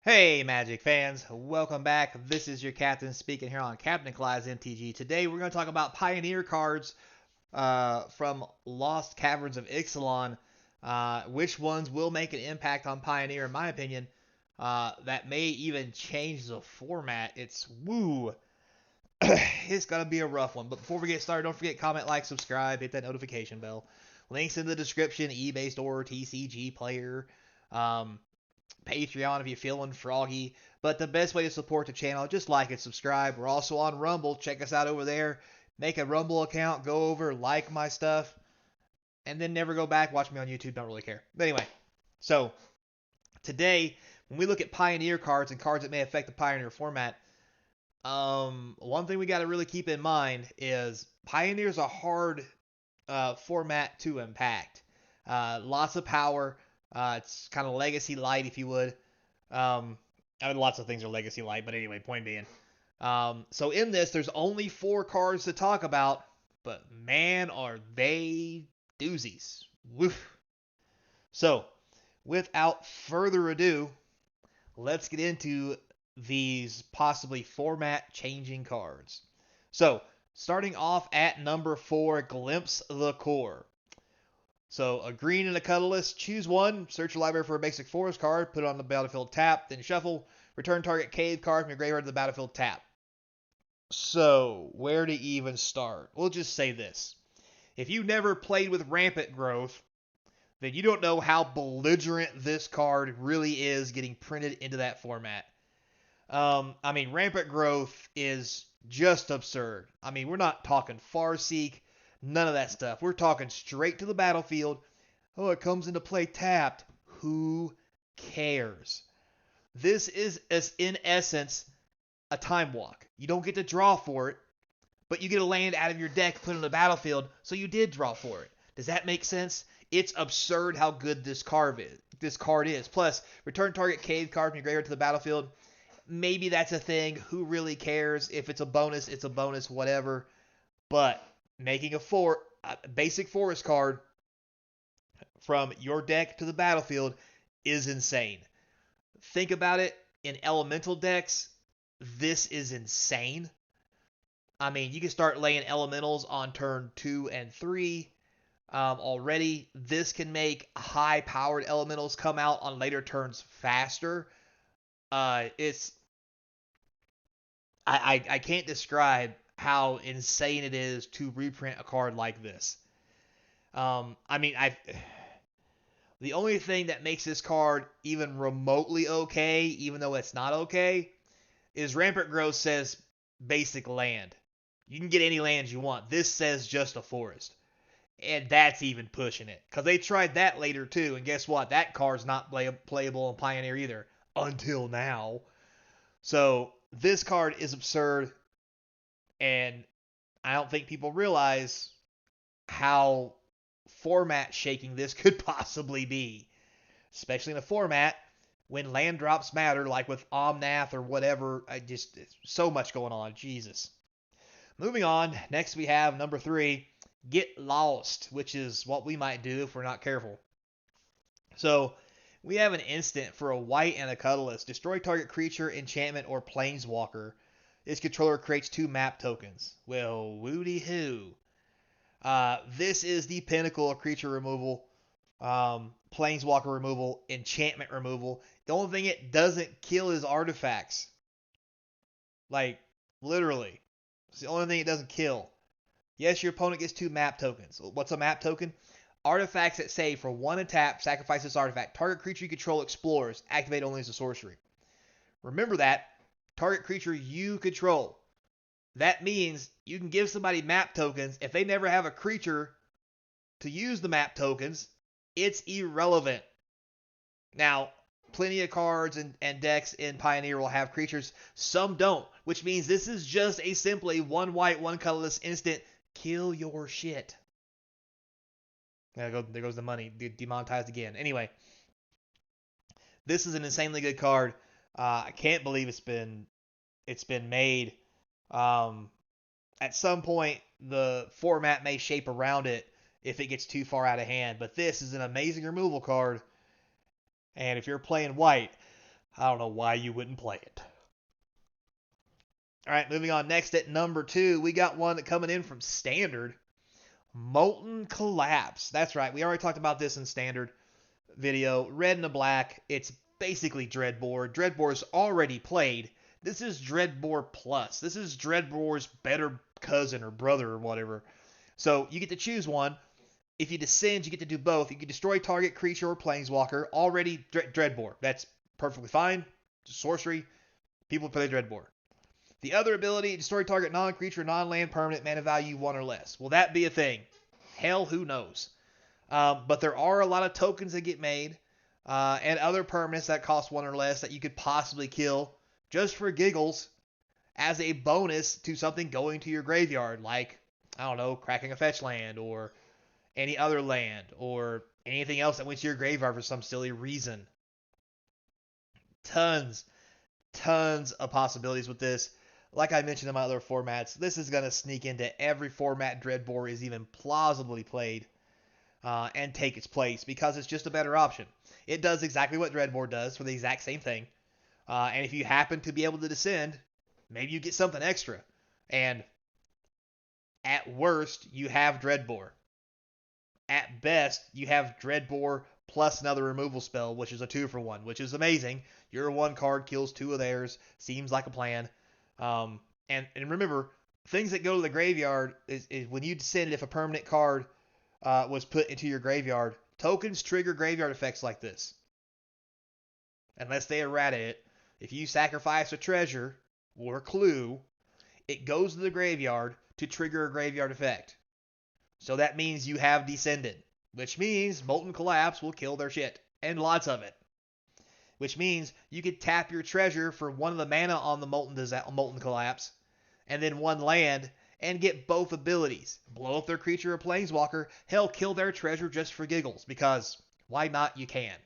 Hey Magic fans, welcome back. This is your captain speaking here on Capnclydes MTG. Today we're going to talk about Pioneer cards from Lost Caverns of Ixalan. Which ones will make an impact on Pioneer, in my opinion, that may even change the format. It's woo. It's going to be a rough one. But before we get started, don't forget comment, like, subscribe, hit that notification bell. Links in the description, eBay store, TCG player. Um, Patreon if you're feeling froggy. But the best way to support the channel, just like and subscribe. We're also on Rumble. Check us out over there. Make a Rumble account. Go over, like my stuff, and then never go back. Watch me on YouTube. Don't really care. But anyway, so today, when we look at Pioneer cards and cards that may affect the Pioneer format, one thing we got to really keep in mind is Pioneer's a hard format to impact. Lots of power. It's kind of legacy light, if you would. I mean, lots of things are legacy light, but anyway, point being. So in this, there's only 4 cards to talk about, but man, are they doozies. Woof. So, without further ado, let's get into these possibly format changing cards. So, starting off at number 4, Glimpse the Core. So a green and a colorless, choose one, search your library for a basic forest card, put it on the battlefield tap, then shuffle, return target cave card from your graveyard to the battlefield tap. So, where to even start? We'll just say this. If you never played with Rampant Growth, then you don't know how belligerent this card really is getting printed into that format. I mean, Rampant Growth is just absurd. I mean, we're not talking Farseek, none of that stuff. We're talking straight to the battlefield. Oh, it comes into play tapped. Who cares? This is, in essence, a time walk. You don't get to draw for it, but you get a land out of your deck, put it on the battlefield, so you did draw for it. Does that make sense? It's absurd how good this card is. Plus, return target cave card from your graveyard to the battlefield. Maybe that's a thing. Who really cares? If it's a bonus, whatever. But making a basic forest card from your deck to the battlefield is insane. Think about it. In elemental decks, this is insane. I mean, you can start laying elementals on turn 2 and 3 already. This can make high-powered elementals come out on later turns faster. It's I can't describe how insane it is to reprint a card like this. I mean, the only thing that makes this card even remotely okay, even though it's not okay, is Rampant Growth says basic land. You can get any lands you want. This says just a forest. And that's even pushing it. Because they tried that later too, and guess what? That card's not playable in Pioneer either. Until now. So, this card is absurd, and I don't think people realize how format shaking this could possibly be. Especially in a format when land drops matter, like with Omnath or whatever. So much going on. Jesus. Moving on, next we have number 3, Get Lost, which is what we might do if we're not careful. So, we have an instant for a white and a colorless. Destroy target creature, enchantment, or planeswalker. Its controller creates 2 map tokens. Well, woody hoo. This is the pinnacle of creature removal, planeswalker removal, enchantment removal. The only thing it doesn't kill is artifacts. Like, literally. It's the only thing it doesn't kill. Yes, your opponent gets 2 map tokens. What's a map token? Artifacts that say for 1 and tap, sacrifice this artifact. Target creature you control explores. Activate only as a sorcery. Remember that. Target creature you control. That means you can give somebody map tokens. If they never have a creature to use the map tokens, it's irrelevant. Now, plenty of cards and decks in Pioneer will have creatures. Some don't, which means this is just a simply 1 white, 1 colorless instant. Kill your shit. There goes the money. Demonetized again. Anyway, this is an insanely good card. I can't believe it's been made. At some point, the format may shape around it if it gets too far out of hand. But this is an amazing removal card. And if you're playing white, I don't know why you wouldn't play it. All right, moving on. Next at number 2, we got one coming in from Standard. Molten Collapse. That's right. We already talked about this in Standard video. Red and a black. It's basically Dreadbore. Dreadbore's already played. This is Dreadbore Plus. This is Dreadbore's better cousin or brother or whatever. So you get to choose one. If you descend, you get to do both. You can destroy target creature or planeswalker. Already Dreadbore. That's perfectly fine. Just sorcery. People play Dreadbore. The other ability, destroy target non-creature, non-land permanent, mana value 1 or less. Will that be a thing? Hell, who knows? But there are a lot of tokens that get made, and other permanents that cost 1 or less that you could possibly kill just for giggles as a bonus to something going to your graveyard, like, I don't know, cracking a fetch land, or any other land, or anything else that went to your graveyard for some silly reason. Tons of possibilities with this. Like I mentioned in my other formats, this is going to sneak into every format Dreadbore is even plausibly played, and take its place because it's just a better option. It does exactly what Dreadbore does for the exact same thing. And if you happen to be able to descend, maybe you get something extra. And at worst, you have Dreadbore. At best, you have Dreadbore plus another removal spell, which is a 2-for-1, which is amazing. Your 1 card kills 2 of theirs. Seems like a plan. And remember, things that go to the graveyard is when you descend, if a permanent card was put into your graveyard, tokens trigger graveyard effects like this. Unless they errata it. If you sacrifice a treasure or a clue, it goes to the graveyard to trigger a graveyard effect. So that means you have descended, which means Molten Collapse will kill their shit, and lots of it. Which means you could tap your treasure for 1 of the mana on the Molten Collapse, and then 1 land, and get both abilities. Blow up their creature or planeswalker, hell, kill their treasure just for giggles, because why not? You can.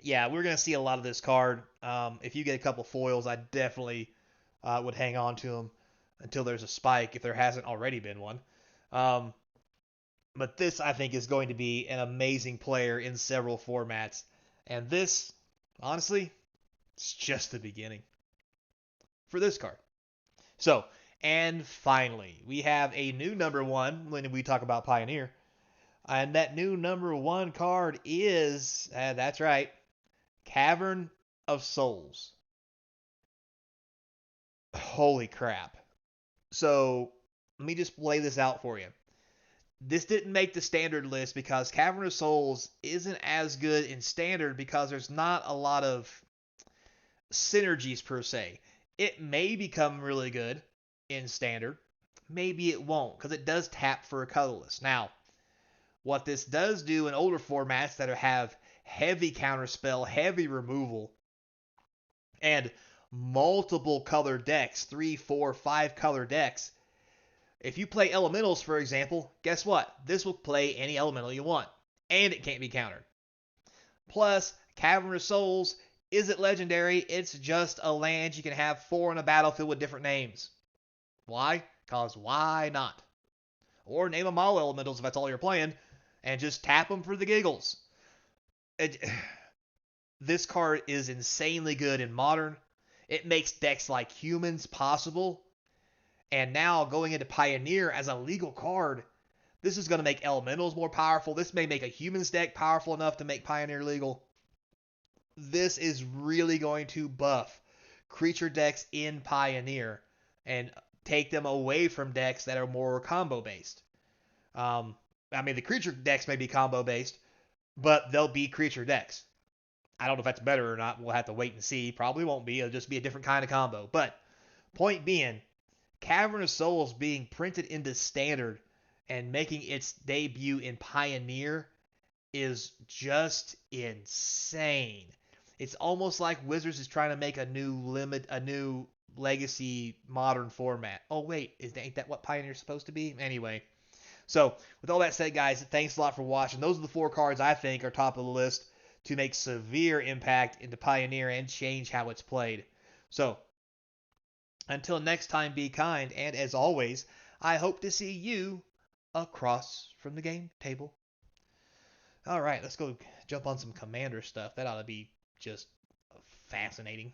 Yeah, we're going to see a lot of this card. If you get a couple foils, I definitely would hang on to them until there's a spike, if there hasn't already been one. But this, I think, is going to be an amazing player in several formats. And this, honestly, it's just the beginning for this card. So, and finally, we have a new number 1 when we talk about Pioneer. And that new number 1 card is, that's right, Cavern of Souls. Holy crap. So, let me just lay this out for you. This didn't make the standard list because Cavern of Souls isn't as good in standard because there's not a lot of synergies per se. It may become really good in standard. Maybe it won't because it does tap for a colorless. Now, what this does do in older formats that have heavy counterspell, heavy removal, and multiple color decks, 3, 4, 5 color decks. If you play elementals, for example, guess what? This will play any elemental you want, and it can't be countered. Plus, Cavern of Souls isn't legendary, it's just a land you can have 4 in a battlefield with different names. Why? Because why not? Or name them all elementals if that's all you're playing, and just tap them for the giggles. This card is insanely good in Modern. It makes decks like Humans possible. And now going into Pioneer as a legal card, this is going to make Elementals more powerful. This may make a Humans deck powerful enough to make Pioneer legal. This is really going to buff creature decks in Pioneer and take them away from decks that are more combo based. The creature decks may be combo based, but they'll be creature decks. I don't know if that's better or not. We'll have to wait and see. Probably won't be. It'll just be a different kind of combo. But point being, Cavern of Souls being printed into Standard and making its debut in Pioneer is just insane. It's almost like Wizards is trying to make a new legacy modern format. Oh wait, ain't that what Pioneer's supposed to be? Anyway, so with all that said, guys, thanks a lot for watching. Those are the 4 cards I think are top of the list to make severe impact into Pioneer and change how it's played. So, until next time, be kind, and as always, I hope to see you across from the game table. All right, let's go jump on some commander stuff. That ought to be just fascinating.